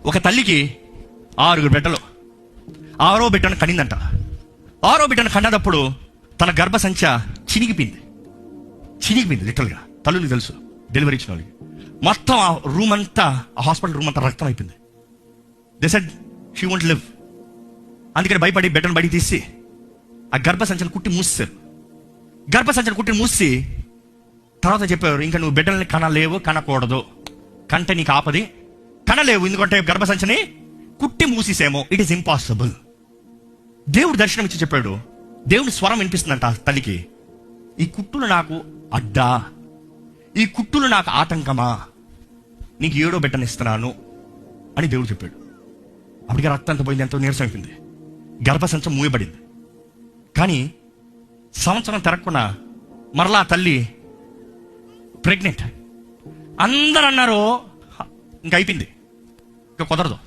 ఒక తల్లికి 6 బిడ్డలు. 6వ బిడ్డను కనిందంట. 6వ బిడ్డను కన్నదప్పుడు తన గర్భసంచ చినిగిపోయింది. లిటరల్గా. తల్లులకు తెలుసు, డెలివరీ ఇచ్చిన వాళ్ళకి. మొత్తం ఆ రూమ్ అంతా, ఆ హాస్పిటల్ రూమ్ అంతా రక్తం అయిపోయింది. They said she won't live. అందుకని భయపడి బిడ్డను బయటికి తీసి ఆ గర్భసంచను కుట్టి మూసేశారు. గర్భసంచను కుట్టి మూసి తర్వాత చెప్పారు, ఇంకా నువ్వు బిడ్డల్ని కనలేవు, కనకూడదు, కంటే నీకు ఆపది, కనలేవు, ఎందుకంటే గర్భసంచని కుట్టి మూసేసేమో, ఇట్ ఈస్ ఇంపాసిబుల్. దేవుడు దర్శనం ఇచ్చి చెప్పాడు, దేవుని స్వరం వినిపిస్తుందంట ఆ తల్లికి, ఈ కుట్టులు నాకు అడ్డా, ఈ కుట్టులు నాకు ఆటంకమా, నీకు 7వ బిడ్డను ఇస్తున్నాను అని దేవుడు చెప్పాడు. అప్పటికే రక్తం అంతా పోయింది, ఎంతో నీరసం అయిపోయింది, గర్భసంచం మూయబడింది. కానీ సంవత్సరం తిరగకుండా మరలా ఆ తల్లి ప్రెగ్నెంట్. అందరూ అన్నారు ఇంకా అయిపోయింది, ఇంకా కుదరదు,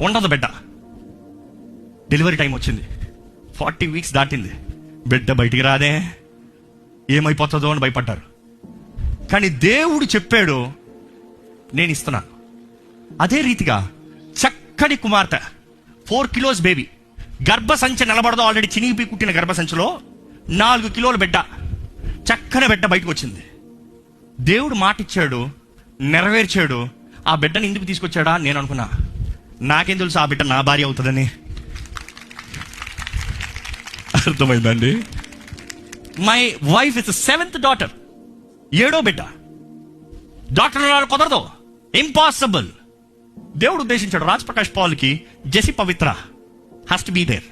ఉండదు బిడ్డ. డెలివరీ టైం వచ్చింది, 40 వీక్స్ దాటింది, బిడ్డ బయటికి రాదే, ఏమైపోతుందో అని భయపడ్డారు. కానీ దేవుడు చెప్పాడు, నేను ఇస్తున్నాను. అదే రీతిగా చక్కటి కుమార్తె, 4 కిలోస్ బేబీ, గర్భసంచి నిలబడదో, ఆల్రెడీ చినిగిపోయి కుట్టిన గర్భసంచిలో 4 కిలోల బిడ్డ, చక్కని బిడ్డ బయటకు వచ్చింది. దేవుడు మాట ఇచ్చాడు, నెరవేర్చాడు. ఆ బిడ్డని ఎందుకు తీసుకొచ్చాడా నేను అనుకున్నా, నాకేం తెలుసు ఆ బిడ్డ నా భార్య అవుతుందని. అర్థమైందండి? My wife is 7th daughter, 7వ బిడ్డ. డాక్టర్ కుదరదు, ఇంపాసిబుల్. దేవుడు ఉద్దేశించాడు రాజ్ ప్రకాష్ పాల్కి జెసి పవిత్ర హ్యాస్ టు బీ దేర్.